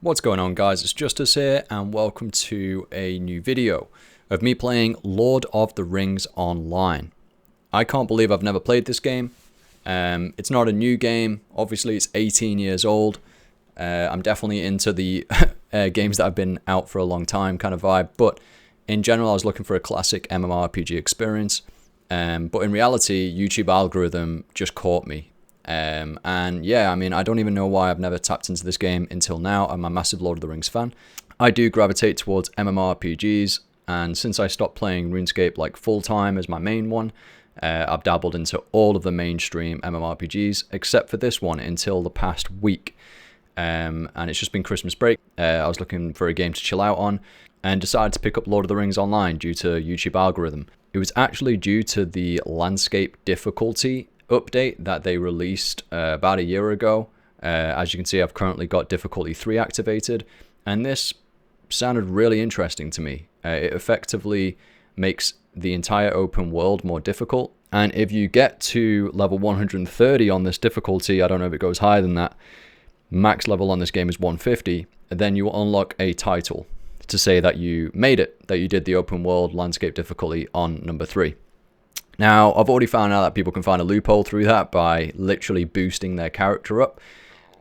What's going on, guys? It's Justice here, and welcome to a new video of me playing Lord of the Rings Online. I can't believe I've never played this game. It's not a new game. Obviously, it's 18 years old. I'm definitely into the games that have been out for a long time kind of vibe, but in general, I was looking for a classic MMORPG experience. But in reality, YouTube algorithm just caught me. And yeah, I mean, I don't even know why I've never tapped into this game until now. I'm a massive Lord of the Rings fan. I do gravitate towards MMORPGs, and since I stopped playing RuneScape like full-time as my main one, I've dabbled into all of the mainstream MMORPGs, except for this one until the past week. And it's just been Christmas break. I was looking for a game to chill out on, and decided to pick up Lord of the Rings Online due to YouTube algorithm. It was actually due to the landscape difficulty update that they released about a year ago. As you can see, I've currently got difficulty 3 activated, and this sounded really interesting to me. It effectively makes the entire open world more difficult, and if you get to level 130 on this difficulty, I don't know if it goes higher than that, max level on this game is 150, then you will unlock a title to say that you made it, that you did the open world landscape difficulty on number 3. Now, I've already found out that people can find a loophole through that by literally boosting their character up.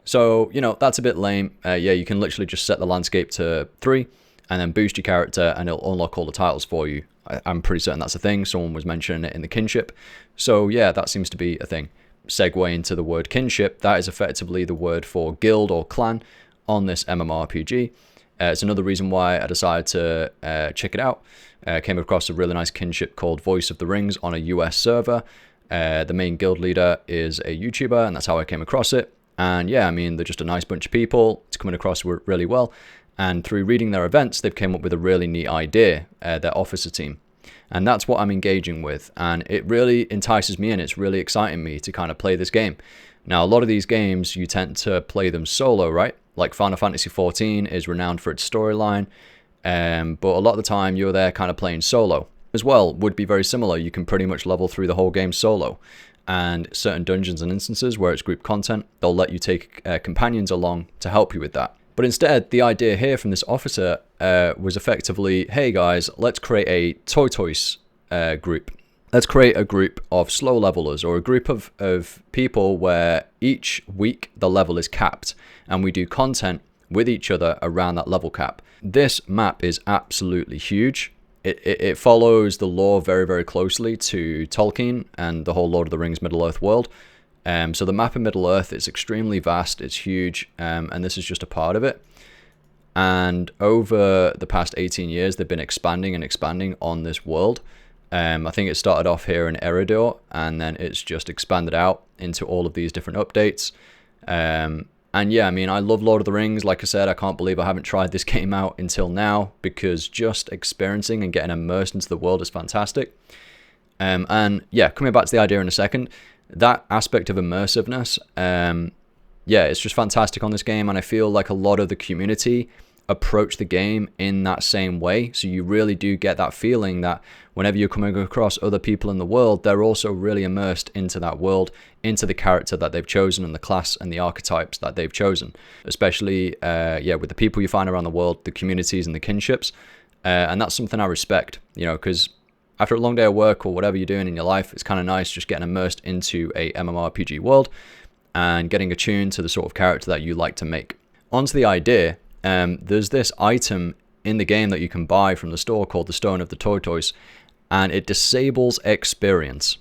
So, you know, that's a bit lame. Yeah, you can literally just set the landscape to 3 and then boost your character and it'll unlock all the titles for you. I'm pretty certain that's a thing. Someone was mentioning it in the Kinship. So, yeah, that seems to be a thing. Segue into the word Kinship. That is effectively the word for guild or clan on this MMORPG. It's another reason why I decided to check it out. Came across a really nice kinship called VoiceOfTheRings on a US server. The main guild leader is a YouTuber, and that's how I came across it. And yeah, I mean, they're just a nice bunch of people. It's coming across really well. And through reading their events, they've come up with a really neat idea, their officer team. And that's what I'm engaging with. And it really entices me and it's really exciting me to kind of play this game. Now, a lot of these games, you tend to play them solo, right? Like Final Fantasy XIV is renowned for its storyline. But a lot of the time you're there kind of playing solo as well. Would be very similar. You can pretty much level through the whole game solo, and certain dungeons and instances where it's group content, they'll let you take companions along to help you with that. But instead, the idea here from this officer was effectively, hey guys, let's create a tortoise group. Let's create a group of slow levelers, or a group of people where each week the level is capped and we do content with each other around that level cap. This map is absolutely huge. It follows the lore very, very closely to Tolkien and the whole Lord of the Rings Middle-earth world. So the map in Middle-earth is extremely vast, it's huge, and this is just a part of it. And over the past 18 years, they've been expanding and expanding on this world. I think it started off here in Eredor, and then it's just expanded out into all of these different updates. And yeah, I mean, I love Lord of the Rings. Like I said, I can't believe I haven't tried this game out until now, because just experiencing and getting immersed into the world is fantastic. And yeah, coming back to the idea in a second, that aspect of immersiveness, yeah, it's just fantastic on this game. And I feel like a lot of the community approach the game in that same way. So you really do get that feeling that whenever you're coming across other people in the world, they're also really immersed into that world, into the character that they've chosen and the class and the archetypes that they've chosen. Especially, yeah, with the people you find around the world, the communities and the kinships. And that's something I respect, you know, because after a long day of work or whatever you're doing in your life, it's kind of nice just getting immersed into a MMORPG world and getting attuned to the sort of character that you like to make. Onto the idea. There's this item in the game that you can buy from the store called the Stone of the Tortoise, and it disables experience.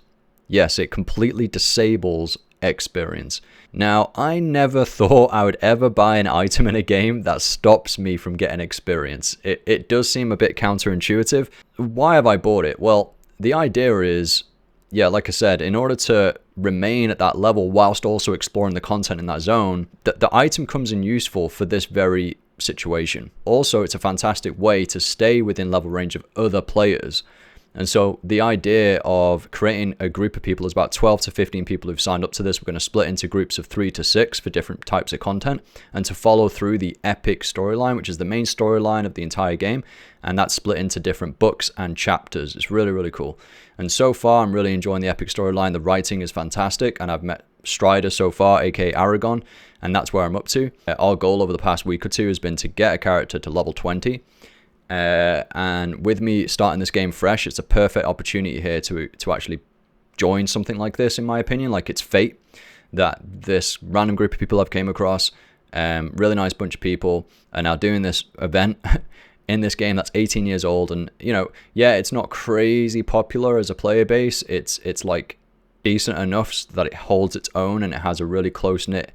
Yes, it completely disables experience. Now, I never thought I would ever buy an item in a game that stops me from getting experience. It does seem a bit counterintuitive. Why have I bought it? Well, the idea is, yeah, like I said, in order to remain at that level whilst also exploring the content in that zone, the item comes in useful for this very situation. Also, it's a fantastic way to stay within level range of other players. And so the idea of creating a group of people is about 12 to 15 people who've signed up to this. We're going to split into groups of 3 to 6 for different types of content and to follow through the epic storyline, which is the main storyline of the entire game. And that's split into different books and chapters. It's really, really cool. And so far, I'm really enjoying the epic storyline. The writing is fantastic, and I've met Strider so far, aka Aragon, and that's where I'm up to. Our goal over the past week or two has been to get a character to level 20. And with me starting this game fresh, it's a perfect opportunity here to actually join something like this, in my opinion. Like, it's fate that this random group of people I've came across, really nice bunch of people, are now doing this event in this game that's 18 years old. And, you know, yeah, it's not crazy popular as a player base. It's like decent enough so that it holds its own and it has a really close-knit,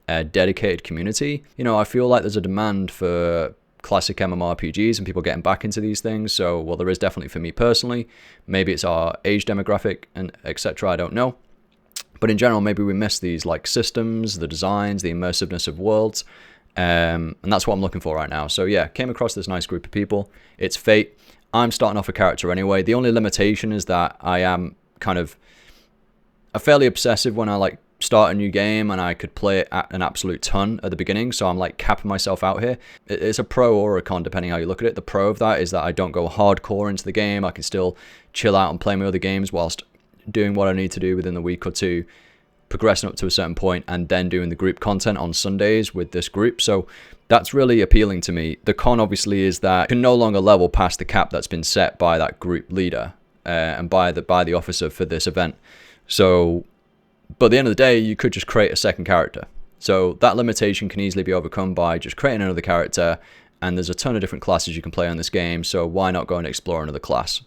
dedicated community. You know, I feel like there's a demand for classic MMORPGs and people getting back into these things. So, well, there is definitely for me personally. Maybe it's our age demographic and etc. I don't know. But in general, maybe we miss these like systems, the designs, the immersiveness of worlds. And that's what I'm looking for right now. So yeah, came across this nice group of people. It's fate. I'm starting off a character anyway. The only limitation is that I am kind of a fairly obsessive when I like start a new game, and I could play it at an absolute ton at the beginning. So I'm like capping myself out here. It's a pro or a con depending how you look at it. The pro of that is that I don't go hardcore into the game. I can still chill out and play my other games whilst doing what I need to do within the week or two, progressing up to a certain point, and then doing the group content on Sundays with this group. So that's really appealing to me. The con obviously is that you can no longer level past the cap that's been set by that group leader and by the officer for this event. So, but at the end of the day, you could just create a second character. So that limitation can easily be overcome by just creating another character, and there's a ton of different classes you can play on this game, so why not go and explore another class?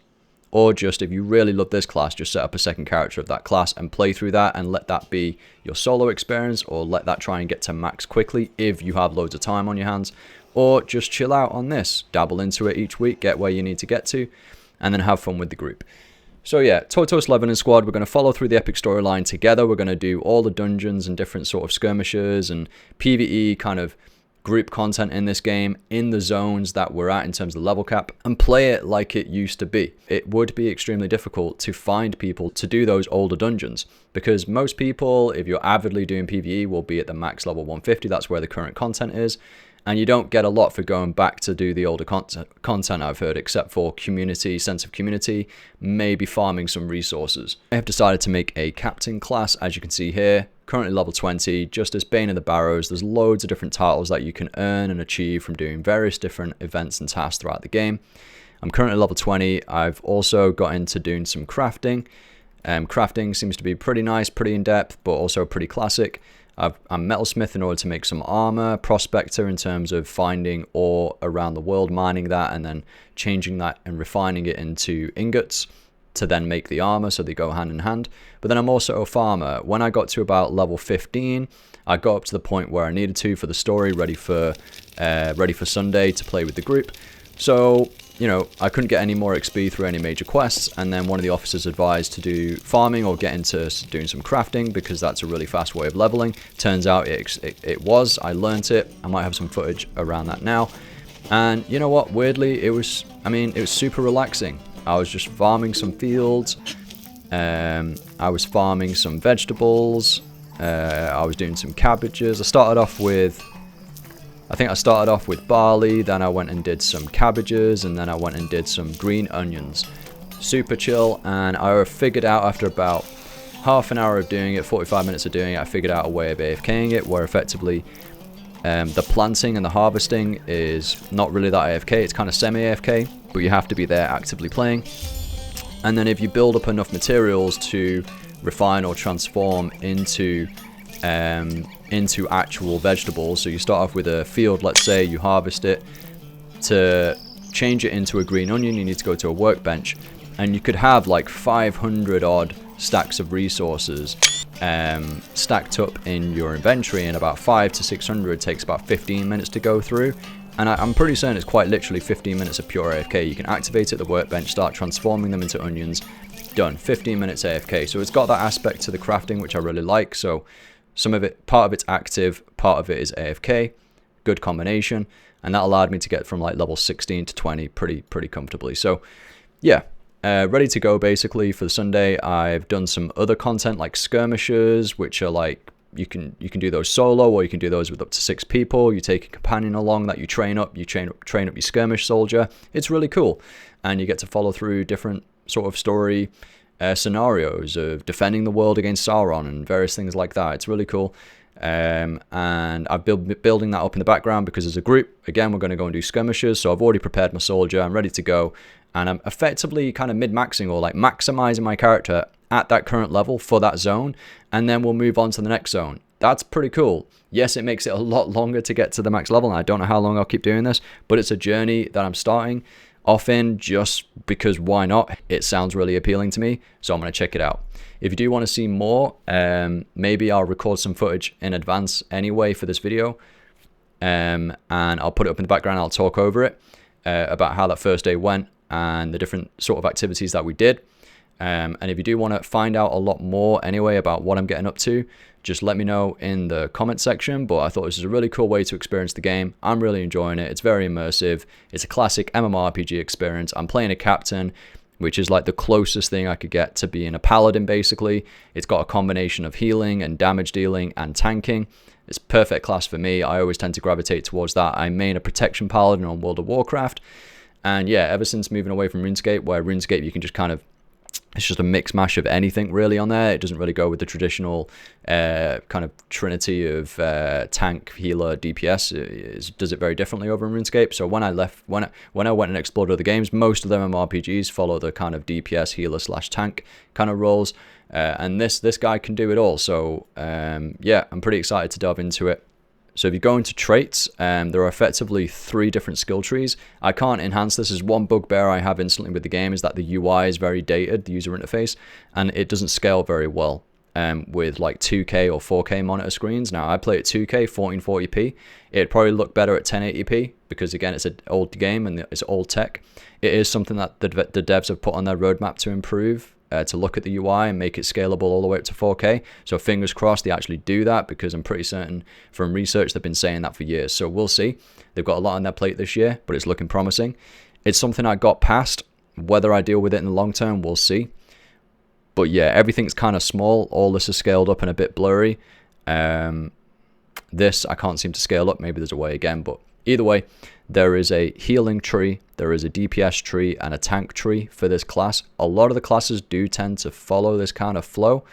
Or just, if you really love this class, just set up a second character of that class and play through that and let that be your solo experience, or let that try and get to max quickly if you have loads of time on your hands. Or just chill out on this, dabble into it each week, get where you need to get to, and then have fun with the group. So yeah, Tortoise, Levin and Squad, we're going to follow through the epic storyline together. We're going to do all the dungeons and different sort of skirmishes and PVE kind of group content in this game in the zones that we're at in terms of level cap, and play it like it used to be. It would be extremely difficult to find people to do those older dungeons, because most people, if you're avidly doing PvE, will be at the max level 150. That's where the current content is, and you don't get a lot for going back to do the older content, I've heard, except for community, sense of community, maybe farming some resources. I have decided to make a captain class, as you can see here. Currently level 20, Justice, Bane of the Barrows. There's loads of different titles that you can earn and achieve from doing various different events and tasks throughout the game. I'm currently level 20. I've also got into doing some crafting. Crafting seems to be pretty nice, pretty in-depth, but also pretty classic. I'm metalsmith in order to make some armor, prospector in terms of finding ore around the world, mining that, and then changing that and refining it into ingots to then make the armor, so they go hand in hand. But then I'm also a farmer. When I got to about level 15, I got up to the point where I needed to for the story, ready for Sunday to play with the group. So, you know, I couldn't get any more XP through any major quests, and then one of the officers advised to do farming or get into doing some crafting, because that's a really fast way of leveling. Turns out it was. I learnt it. I might have some footage around that now. And you know what? Weirdly, it was super relaxing. I was just farming some fields. I was farming some vegetables. I was doing some cabbages. I started off with barley, then I went and did some cabbages, and then I went and did some green onions. Super chill, and I figured out after about half an hour of doing it, 45 minutes of doing it, I figured out a way of AFKing it, where effectively the planting and the harvesting is not really that AFK, it's kind of semi-AFK, but you have to be there actively playing. And then if you build up enough materials to refine or transform into actual vegetables, so you start off with a field, let's say, you harvest it. To change it into a green onion, you need to go to a workbench, and you could have like 500 odd stacks of resources stacked up in your inventory, and about 500 to 600 takes about 15 minutes to go through. And I'm pretty certain it's quite literally 15 minutes of pure AFK. You can activate at the workbench, start transforming them into onions, done, 15 minutes AFK. So it's got that aspect to the crafting which I really like. So some of it, part of it's active, part of it is AFK, good combination, and that allowed me to get from like level 16 to 20 pretty comfortably. So yeah, ready to go basically for the Sunday. I've done some other content like skirmishes, which are like, you can do those solo, or you can do those with up to 6 people. You take a companion along that you train up your skirmish soldier. It's really cool, and you get to follow through different sort of story scenarios of defending the world against Sauron and various things like that. It's really cool. And I've been building that up in the background because as a group, again, we're going to go and do skirmishes. So I've already prepared my soldier. I'm ready to go. And I'm effectively kind of mid-maxing or like maximizing my character at that current level for that zone. And then we'll move on to the next zone. That's pretty cool. Yes, it makes it a lot longer to get to the max level. And I don't know how long I'll keep doing this, but it's a journey that I'm starting off in just because why not? It sounds really appealing to me. So I'm going to check it out. If you do want to see more, maybe I'll record some footage in advance anyway for this video. And I'll put it up in the background. I'll talk over it about how that first day went and the different sort of activities that we did. And if you do want to find out a lot more anyway about what I'm getting up to, just let me know in the comment section. But I thought this was a really cool way to experience the game. I'm really enjoying it. It's very immersive. It's a classic MMORPG experience. I'm playing a captain, which is like the closest thing I could get to being a paladin, basically. It's got a combination of healing and damage dealing and tanking. It's perfect class for me. I always tend to gravitate towards that. I main a protection paladin on World of Warcraft. And yeah, ever since moving away from RuneScape, where RuneScape you can just kind of, it's just a mix mash of anything really on there. It doesn't really go with the traditional kind of trinity of tank, healer, DPS. It does it very differently over in RuneScape. So when I left, when I went and explored other games, most of them MMORPGs follow the kind of DPS, healer / tank kind of roles. And this guy can do it all. So yeah, I'm pretty excited to delve into it. So if you go into traits, there are effectively 3 different skill trees. I can't enhance this. As one bugbear I have instantly with the game is that the UI is very dated, the user interface, and it doesn't scale very well with like 2K or 4K monitor screens. Now I play at 2K, 1440p. It'd probably look better at 1080p because again, it's an old game and it's old tech. It is something that the devs have put on their roadmap to improve. To look at the UI and make it scalable all the way up to 4K. So fingers crossed they actually do that because I'm pretty certain from research they've been saying that for years. So we'll see. They've got a lot on their plate this year, but it's looking promising. It's something I got past. Whether I deal with it in the long term, we'll see. But yeah, everything's kind of small. All this is scaled up and a bit blurry. This I can't seem to scale up. Maybe there's a way again, but either way, there is a healing tree, there is a DPS tree, and a tank tree for this class. A lot of the classes do tend to follow this kind of flow,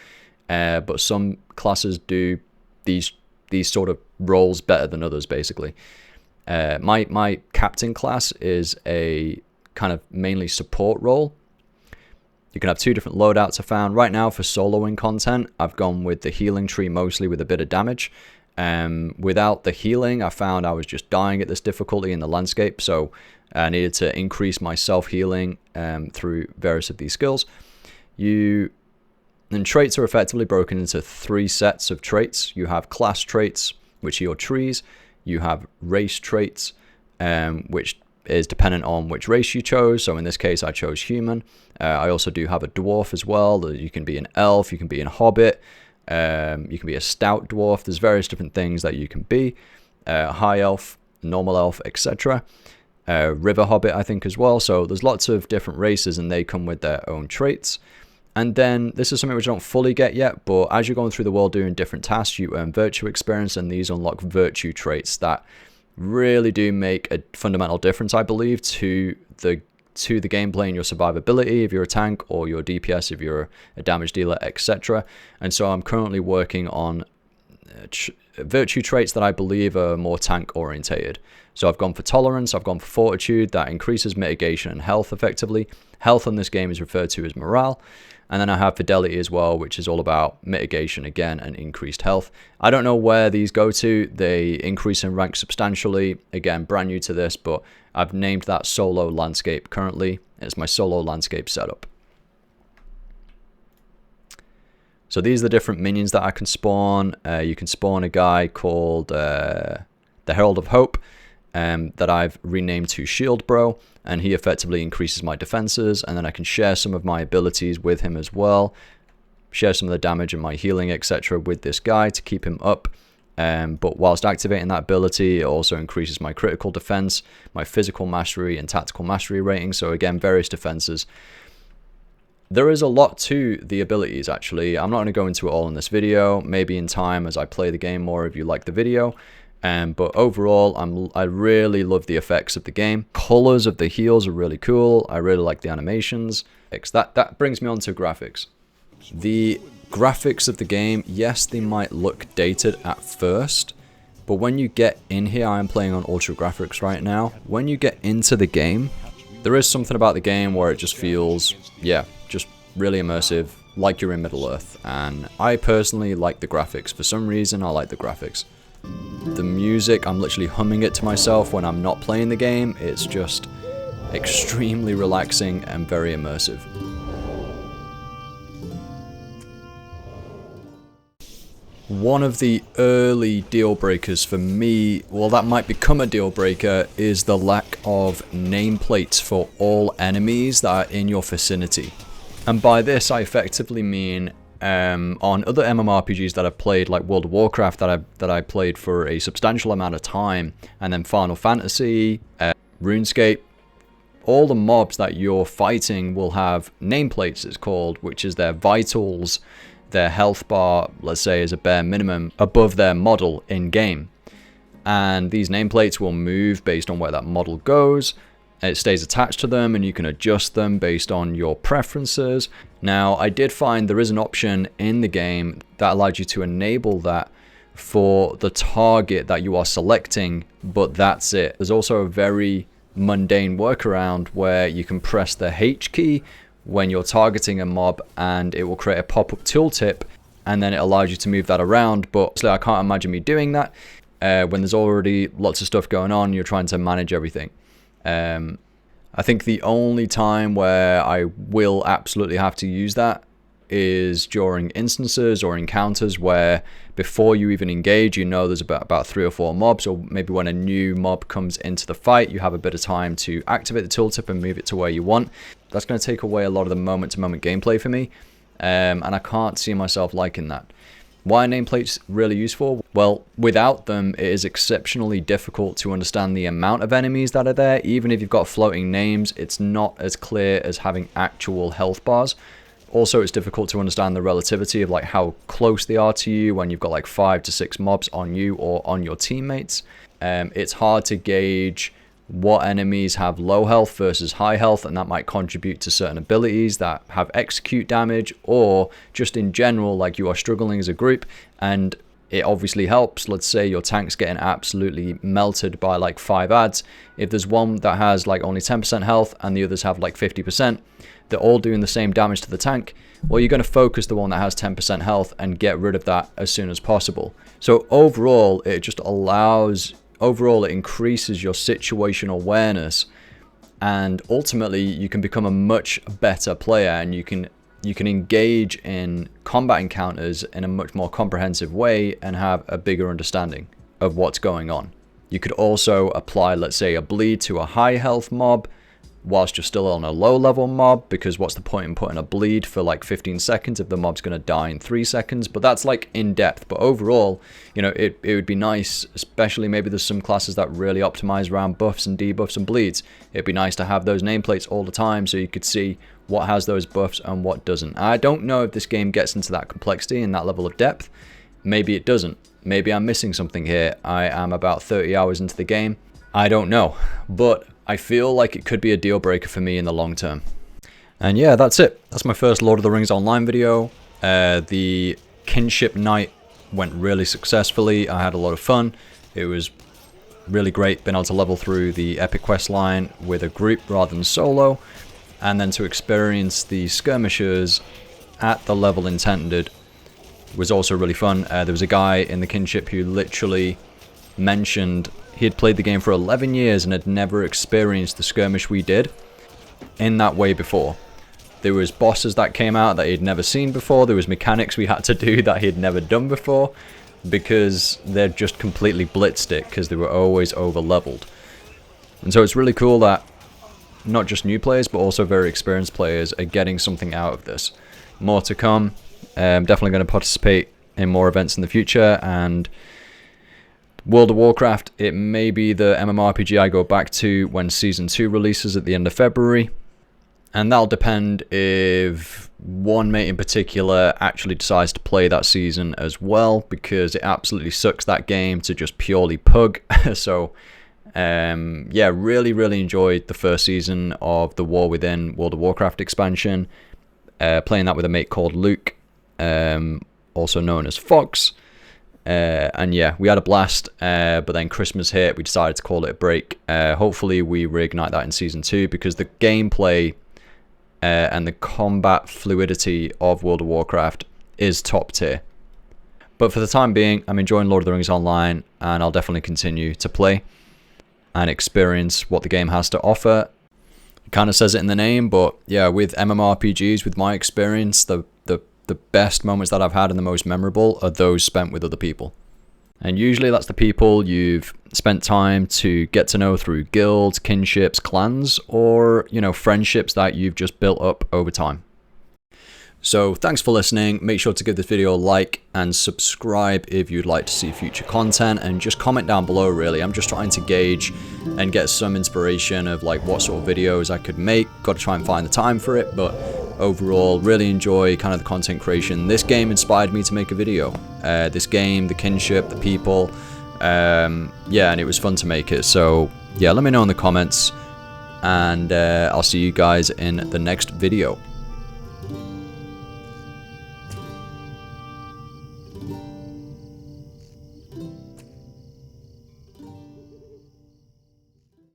but some classes do these sort of roles better than others, basically. My captain class is a kind of mainly support role. You can have 2 different loadouts I found. Right now, for soloing content, I've gone with the healing tree mostly with a bit of damage. Without the healing, I found I was just dying at this difficulty in the landscape, so I needed to increase my self-healing through various of these skills. And traits are effectively broken into 3 sets of traits. You have class traits, which are your trees. You have race traits, which is dependent on which race you chose. So in this case, I chose human. I also do have a dwarf as well. You can be an elf, you can be a hobbit. You can be a stout dwarf. There's various different things that you can be. High elf, normal elf, etc. River hobbit, I think, as well. So there's lots of different races and they come with their own traits. And then this is something which I don't fully get yet, but as you're going through the world doing different tasks, you earn virtue experience, and these unlock virtue traits that really do make a fundamental difference, I believe, to the gameplay and your survivability if you're a tank, or your DPS if you're a damage dealer, etc. And so I'm currently working on virtue traits that I believe are more tank orientated. So I've gone for tolerance, I've gone for fortitude, that increases mitigation and health effectively. Health in this game is referred to as morale. And then I have fidelity as well, which is all about mitigation again and increased health. I don't know where these go to. They increase in rank substantially. Again, brand new to this, but I've named that solo landscape currently. It's my solo landscape setup. So these are the different minions that I can spawn. You can spawn a guy called the Herald of Hope that I've renamed to Shield Bro, and he effectively increases my defenses, and then I can share some of my abilities with him as well, share some of the damage and my healing, etc. with this guy to keep him up. But whilst activating that ability, it also increases my critical defense, my physical mastery and tactical mastery rating. So again, various defenses. There is a lot to the abilities, actually. I'm not going to go into it all in this video. Maybe in time as I play the game more if you like the video. But overall, I really love the effects of the game. Colors of the heals are really cool. I really like the animations. That brings me on to graphics. The graphics of the game, yes, they might look dated at first, but when you get in here, I am playing on ultra graphics right now. When you get into the game, there is something about the game where it just feels, yeah, just really immersive, like you're in Middle-earth. And I personally like the graphics. For some reason, I like the graphics. The music, I'm literally humming it to myself when I'm not playing the game. It's just extremely relaxing and very immersive. One of the early deal breakers for me, well, that might become a deal breaker, is the lack of nameplates for all enemies that are in your vicinity. And by this, I effectively mean on other MMORPGs that I've played, like World of Warcraft, that I played for a substantial amount of time, and then Final Fantasy, RuneScape, all the mobs that you're fighting will have nameplates, it's called, which is their vitals. Their health bar, let's say, is a bare minimum above their model in game, and these nameplates will move based on where that model goes. It stays attached to them, and you can adjust them based on your preferences. Now, I did find there is an option in the game that allows you to enable that for the target that you are selecting, but that's it. There's also a very mundane workaround where you can press the H key when you're targeting a mob, and it will create a pop-up tooltip, and then it allows you to move that around. But obviously I can't imagine me doing that when there's already lots of stuff going on. You're trying to manage everything. I think the only time where I will absolutely have to use that is during instances or encounters where before you even engage, you know there's about 3 or 4 mobs, or maybe when a new mob comes into the fight, you have a bit of time to activate the tooltip and move it to where you want. That's going to take away a lot of the moment-to-moment gameplay for me, and I can't see myself liking that. Why are nameplates really useful? Well, without them, it is exceptionally difficult to understand the amount of enemies that are there. Even if you've got floating names, it's not as clear as having actual health bars. Also, it's difficult to understand the relativity of like how close they are to you when you've got like 5 to 6 mobs on you or on your teammates. It's hard to gauge what enemies have low health versus high health, and that might contribute to certain abilities that have execute damage, or just in general, like you are struggling as a group, and it obviously helps. Let's say your tank's getting absolutely melted by like 5 adds. If there's one that has like only 10% health and the others have like 50%, they're all doing the same damage to the tank. Well, you're going to focus the one that has 10% health and get rid of that as soon as possible. So overall, it just allows... Overall, it increases your situational awareness, and ultimately you can become a much better player, and you can engage in combat encounters in a much more comprehensive way and have a bigger understanding of what's going on. You could also apply, let's say, a bleed to a high health mob whilst you're still on a low level mob, because what's the point in putting a bleed for like 15 seconds if the mob's going to die in 3 seconds? But that's like in depth. But overall, you know, it would be nice, especially maybe there's some classes that really optimize around buffs and debuffs and bleeds. It'd be nice to have those nameplates all the time so you could see what has those buffs and what doesn't. I don't know if this game gets into that complexity and that level of depth. Maybe it doesn't. Maybe I'm missing something here. I am about 30 hours into the game. I don't know. But I feel like it could be a deal breaker for me in the long term. And yeah, that's it. That's my first Lord of the Rings online video. The Kinship night went really successfully. I had a lot of fun. It was really great being able to level through the epic quest line with a group rather than solo, and then to experience the skirmishes at the level intended was also really fun. There was a guy in the Kinship who literally mentioned he had played the game for 11 years and had never experienced the skirmish we did in that way before. There was bosses that came out that he'd never seen before. There was mechanics we had to do that he'd never done before, because they're just completely blitzed it because they were always over leveled. And so it's really cool that not just new players but also very experienced players are getting something out of this. More to come. I'm definitely going to participate in more events in the future, and World of Warcraft, it may be the MMORPG I go back to when Season 2 releases at the end of February. And that'll depend if one mate in particular actually decides to play that season as well, because it absolutely sucks that game to just purely pug. So yeah, really enjoyed the first season of the War Within World of Warcraft expansion, playing that with a mate called Luke, also known as Fox. And yeah, we had a blast, but then Christmas hit, we decided to call it a break. Hopefully we reignite that in season 2, because the gameplay and the combat fluidity of World of Warcraft is top tier. But for the time being, I'm enjoying Lord of the Rings Online, and I'll definitely continue to play and experience what the game has to offer. It kind of says it in the name, but yeah, with MMORPGs, with my experience, the best moments that I've had and the most memorable are those spent with other people. And usually that's the people you've spent time to get to know through guilds, kinships, clans, or, you know, friendships that you've just built up over time. So thanks for listening. Make sure to give this video a like and subscribe if you'd like to see future content, and just comment down below really. I'm just trying to gauge and get some inspiration of like what sort of videos I could make. Got to try and find the time for it, but overall really enjoy kind of the content creation. This game inspired me to make a video. This game, the kinship, the people, yeah, and it was fun to make it. So yeah, let me know in the comments, and I'll see you guys in the next video.